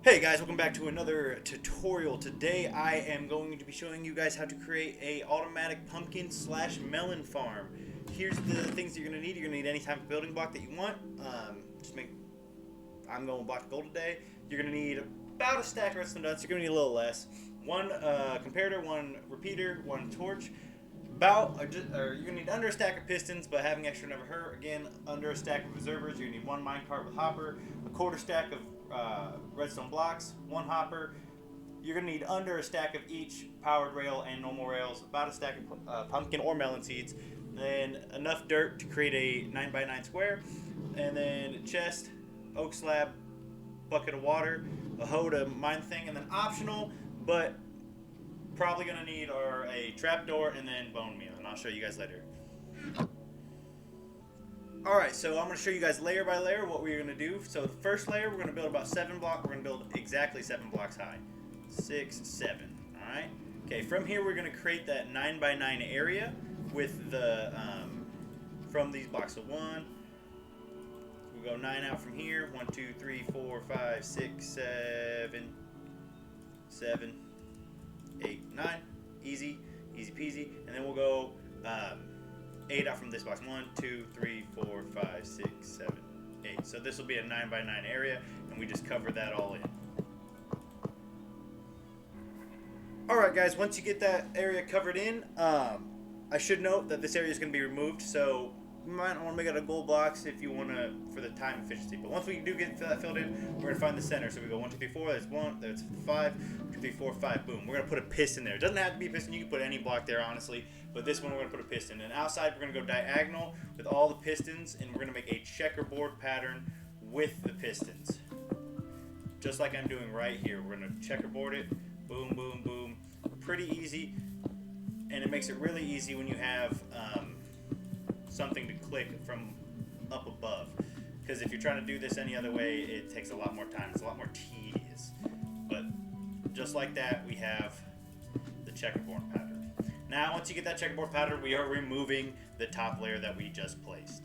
Hey guys, welcome back to another tutorial. Today I am going to be showing you guys how to create a automatic pumpkin slash melon farm. Here's the things that you're going to need. You're going to need any type of building block that you want. I'm going block of gold today. You're going to need about a stack of redstone nuts. You're going to need a little less. One comparator, one repeater, one torch. You're going to need under a stack of pistons, but having extra never hurt. Again, under a stack of observers. You're going to need one minecart with hopper, a quarter stack of redstone blocks, one hopper. You're going to need under a stack of each powered rail and normal rails, about a stack of pumpkin or melon seeds, then enough dirt to create a 9x9 square, and then a chest, oak slab, bucket of water, a hoe to mine the thing, and then optional, but probably going to need are a trapdoor and then bone meal, and I'll show you guys later. Alright, so I'm going to show you guys layer by layer what we're going to do. So the first layer, we're going to build about 7 blocks. We're going to build exactly 7 blocks high. 6, 7. Alright? Okay, from here we're going to create that 9x9 area with the, from these blocks. So 1, we'll go 9 out from here. 1, 2, 3, 4, 5, 6, 7, 7, 8, 9. Easy, easy peasy. And then we'll go 8 out from this box. 1, 2, 3, 4, 5, 6, 7, 8. So this will be a 9x9 area, and we just cover that all in. Alright guys, once you get that area covered in, I should note that this area is going to be removed, so you might want to make it a gold blocks if you want to, for the time efficiency. But once we do get that filled in, we're going to find the center. So we go 1, 2, 3, 4, there's 1, there's 5, 1, 2, 3, 4, 5, boom. We're going to put a piston there. It doesn't have to be a piston, you can put any block there, honestly. But this one, we're going to put a piston. And outside, we're going to go diagonal with all the pistons, and we're going to make a checkerboard pattern with the pistons. Just like I'm doing right here. We're going to checkerboard it, boom, boom, boom. Pretty easy, and it makes it really easy when you have something to click from up above. Because if you're trying to do this any other way, it takes a lot more time. It's a lot more tedious. But just like that, we have the checkerboard pattern. Now, once you get that checkerboard pattern, we are removing the top layer that we just placed.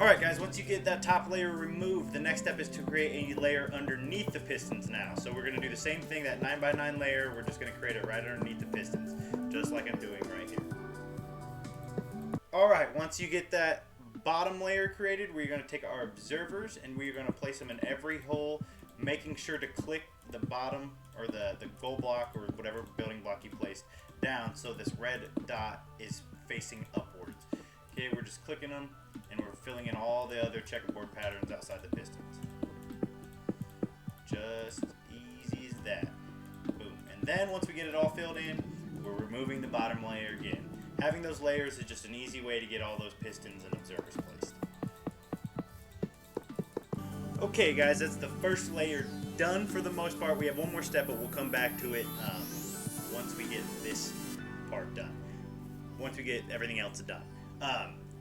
Alright guys, once you get that top layer removed, the next step is to create a layer underneath the pistons now. So we're going to do the same thing, that 9x9 layer, we're just going to create it right underneath the pistons, just like I'm doing right here. Alright, once you get that bottom layer created, we're going to take our observers and we're going to place them in every hole, making sure to click the bottom or the gold block or whatever building block you placed down so this red dot is facing upwards. Okay, we're just clicking them and we're filling in all the other checkerboard patterns outside the pistons. Just easy as that. Boom. And then once we get it all filled in, we're removing the bottom layer again. Having those layers is just an easy way to get all those pistons and observers placed. Okay guys, that's the first layer done for the most part. We have one more step, but we'll come back to it once we get this part done. Once we get everything else done.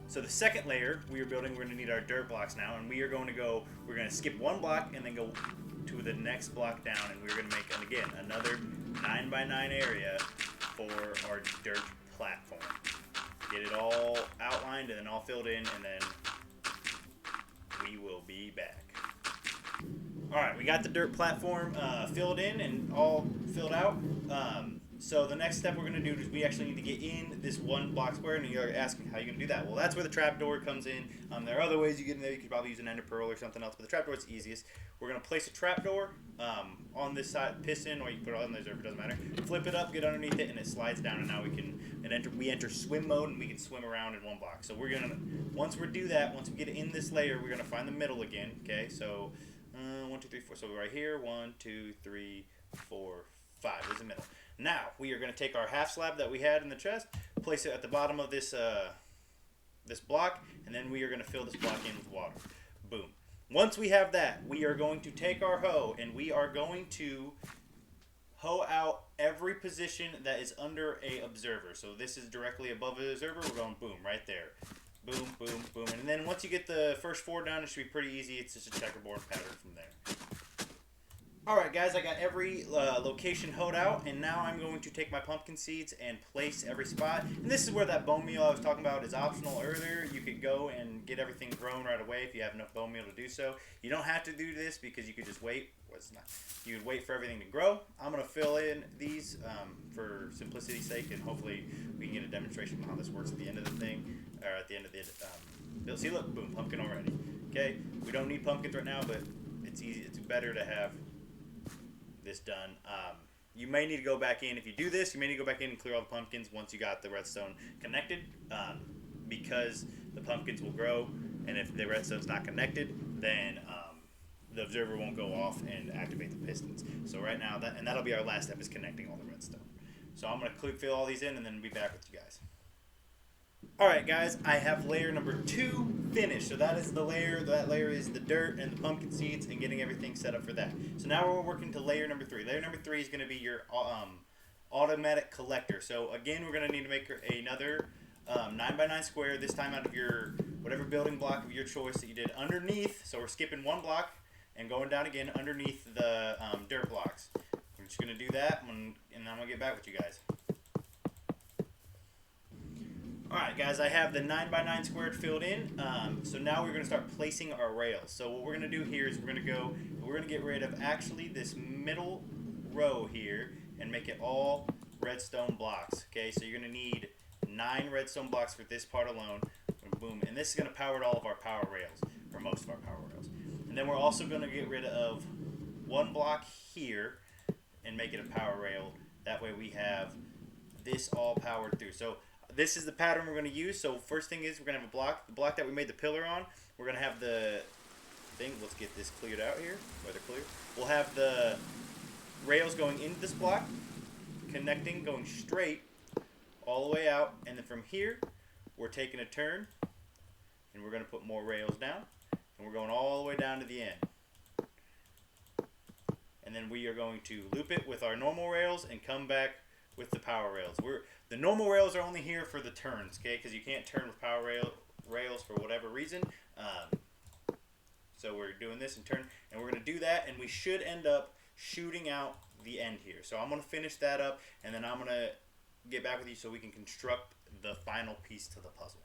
So the second layer we are building, we're going to need our dirt blocks now, and we're going to skip one block and then go to the next block down, and we're going to make, again, another 9x9 area for our dirt platform. Get it all outlined and then all filled in, and then we will be back. Alright, we got the dirt platform filled in and all filled out. So the next step we're going to do is we actually need to get in this one block square, and you're asking how you're going to do that. Well, that's where the trapdoor comes in. There are other ways you get in there. You could probably use an ender pearl or something else, but the trapdoor is the easiest. We're going to place a trapdoor on this side piston, or you can put it on the reserve, it doesn't matter. Flip it up, get underneath it, and it slides down, and now we enter swim mode, and we can swim around in one block. So we're going to, once we do that, once we get in this layer, we're going to find the middle again. Okay, so 1, 2, 3, 4. So right here, 1, 2, 3, 4, 5 is the middle. Now, we are going to take our half slab that we had in the chest, place it at the bottom of this this block, and then we are going to fill this block in with water. Boom. Once we have that, we are going to take our hoe, and we are going to hoe out every position that is under a observer. So this is directly above an observer. We're going boom, right there. Boom, boom, boom. And then once you get the first 4 done, it should be pretty easy. It's just a checkerboard pattern from there. Alright guys, I got every location hoed out, and now I'm going to take my pumpkin seeds and place every spot. And this is where that bone meal I was talking about is optional earlier. You could go and get everything grown right away if you have enough bone meal to do so. You don't have to do this because you could just wait. You would wait for everything to grow. I'm going to fill in these for simplicity's sake, and hopefully we can get a demonstration of how this works at the end of the thing, or at the end of the build. See, look, boom, pumpkin already. Okay, we don't need pumpkins right now, but it's easy. It's better to have this done. You may need to go back in. If you do this, you may need to go back in and clear all the pumpkins once you got the redstone connected, because the pumpkins will grow, and if the redstone's not connected, then the observer won't go off and activate the pistons. So right now, that'll be our last step, is connecting all the redstone. So I'm going to fill all these in and then be back with you guys. Alright guys, I have layer number 2 finished. So that is the layer, that layer is the dirt and the pumpkin seeds and getting everything set up for that. So now we're working to layer number 3. Layer number 3 is going to be your automatic collector. So again, we're going to need to make another 9x9 square, this time out of your whatever building block of your choice that you did underneath. So we're skipping one block and going down again underneath the dirt blocks. We're just going to do that, and then I'm going to get back with you guys. Alright guys, I have the 9x9 squared filled in, so now we're going to start placing our rails. So what we're going to do here is we're going to get rid of actually this middle row here and make it all redstone blocks. Okay, so you're going to need 9 redstone blocks for this part alone. Boom, and this is going to power all of our power rails, or most of our power rails. And then we're also going to get rid of one block here and make it a power rail. That way we have this all powered through. So this is the pattern we're going to use. So first thing is we're going to have a block. The block that we made the pillar on, we're going to have the thing. Let's get this cleared out here. Weather clear. We'll have the rails going into this block, connecting, going straight all the way out. And then from here, we're taking a turn, and we're going to put more rails down. And we're going all the way down to the end. And then we are going to loop it with our normal rails and come back with the power rails. The normal rails are only here for the turns, okay? Because you can't turn with power rails for whatever reason. So we're doing this and turn, and we're going to do that, and we should end up shooting out the end here. So I'm going to finish that up, and then I'm going to get back with you so we can construct the final piece to the puzzle.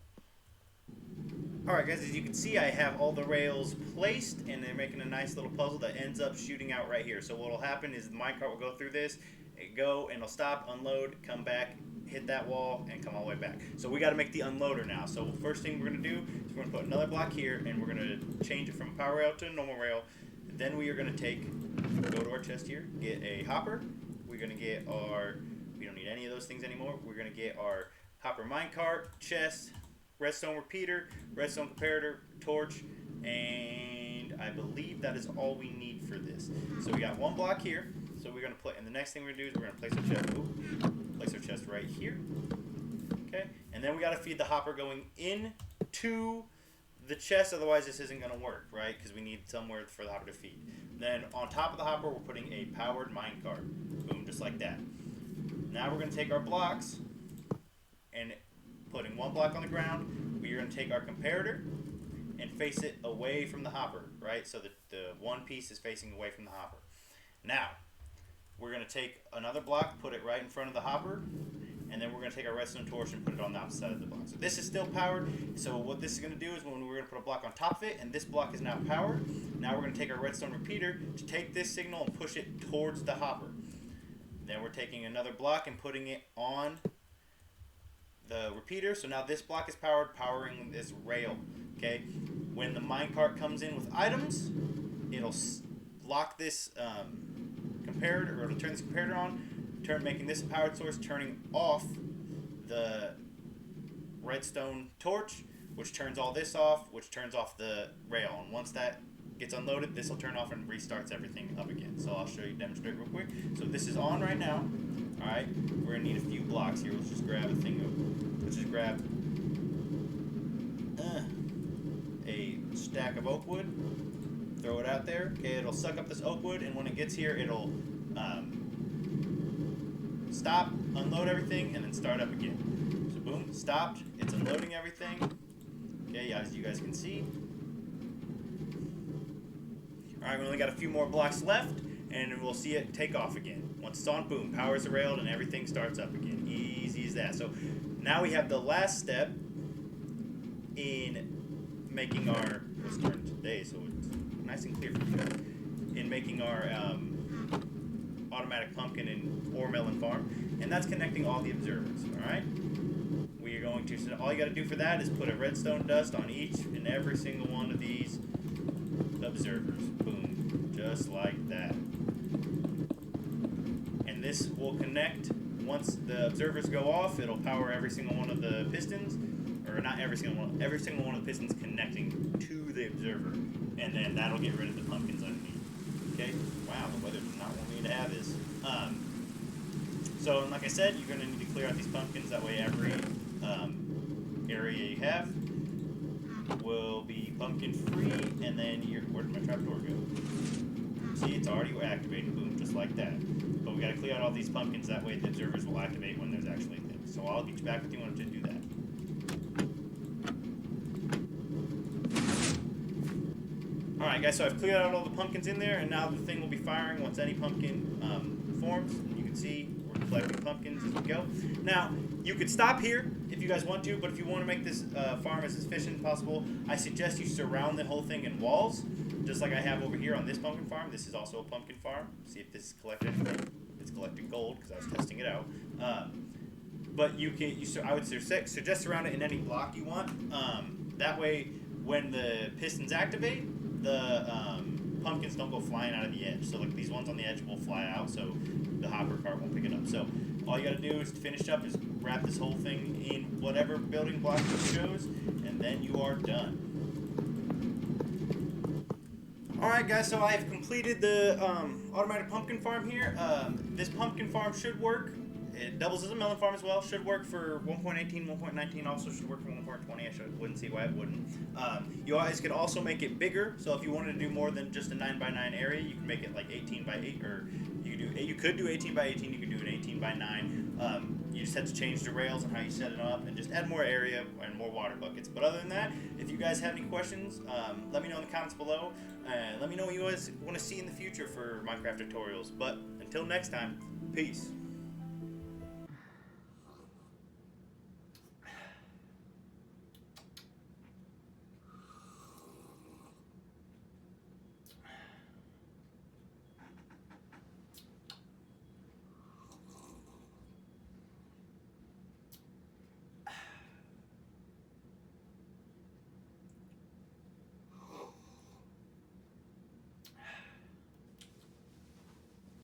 Alright guys, as you can see, I have all the rails placed, and they're making a nice little puzzle that ends up shooting out right here. So what will happen is the minecart will go through this, and it'll stop, unload, come back, hit that wall, and come all the way back. So we got to make the unloader now. So first thing we're going to do is we're going to put another block here, and we're going to change it from a power rail to a normal rail. Then we are going to go to our chest here, get a hopper. We're going to get we don't need any of those things anymore. We're going to get our hopper minecart, chest, redstone repeater, redstone comparator, torch, and I believe that is all we need for this. So we got one block here. So we're going to and the next thing we're going to do is we're going to place our chest. Place our chest right here. Okay, and then we got to feed the hopper going into the chest. Otherwise, this isn't going to work, right? Because we need somewhere for the hopper to feed. Then on top of the hopper, we're putting a powered minecart. Boom, just like that. Now we're going to take our blocks and putting one block on the ground. We are going to take our comparator and face it away from the hopper, right? So that the one piece is facing away from the hopper. Now, we're going to take another block, put it right in front of the hopper, and then we're going to take our redstone torch and put it on the opposite side of the block. So this is still powered. So what this is going to do is when we're going to put a block on top of it, and this block is now powered, now we're going to take our redstone repeater to take this signal and push it towards the hopper. Then we're taking another block and putting it on the repeater. So now this block is powered, powering this rail. Okay. When the minecart comes in with items, it'll lock this comparator, or it'll turn this comparator on, making this a powered source, turning off the redstone torch, which turns all this off, which turns off the rail. And once that gets unloaded, this will turn off and restarts everything up again. So I'll show you, demonstrate real quick. So this is on right now. All right, we're gonna need a few blocks here. Let's just grab a thing. Let's just grab a stack of oak wood. Throw it out there. Okay, it'll suck up this oak wood, and when it gets here, it'll stop, unload everything, and then start up again. So boom, stopped. It's unloading everything. Okay, as you guys can see. All right, we only got a few more blocks left, and we'll see it take off again. Once it's on, boom, power's derailed and everything starts up again. Easy as that. So now we have the last step in making our, let's turn today so it's nice and clear for you guys, in making our automatic pumpkin or melon farm, and that's connecting all the observers. All right, we are going to, so all you got to do for that is put a redstone dust on each and every single one of these observers. Boom, just like that. And this will connect. Once the observers go off, it'll power every single one of the pistons, or not every single one of the pistons connecting to the observer, and then that'll get rid of the pumpkins underneath. Okay. Wow, the weather does not want me to have this. So, like I said, you're going to need to clear out these pumpkins. That way, every area you have will be pumpkin free. And then where did my trapdoor go? See, it's already activated. Boom, just like that. But we got to clear out all these pumpkins. That way, the observers will activate when there's actually things. So I'll get you back with you when to do that. Alright guys, so I've cleared out all the pumpkins in there, and now the thing will be firing once any pumpkin forms. And you can see we're collecting pumpkins as we go. Now, you could stop here if you guys want to, but if you want to make this farm as efficient as possible, I suggest you surround the whole thing in walls, just like I have over here on this pumpkin farm. This is also a pumpkin farm. See if this is collecting anything. It's collecting gold because I was testing it out. But I would suggest surround it in any block you want. That way, when the pistons activate, the pumpkins don't go flying out of the edge. So like these ones on the edge will fly out, so the hopper cart won't pick it up. So all you gotta do is to finish up is wrap this whole thing in whatever building block you chose, and then you are done. Alright guys, so I have completed the automatic pumpkin farm here. This pumpkin farm should work. It doubles as a melon farm as well. Should work for 1.18, 1.19. Also should work for 1.20. I wouldn't see why it wouldn't. You guys could also make it bigger. So if you wanted to do more than just a 9x9 area, you can make it like 18x8, or you could do 18x18. You could do an 18x9. You just have to change the rails and how you set it up, and just add more area and more water buckets. But other than that, if you guys have any questions, let me know in the comments below. Let me know what you guys want to see in the future for Minecraft tutorials. But until next time, peace.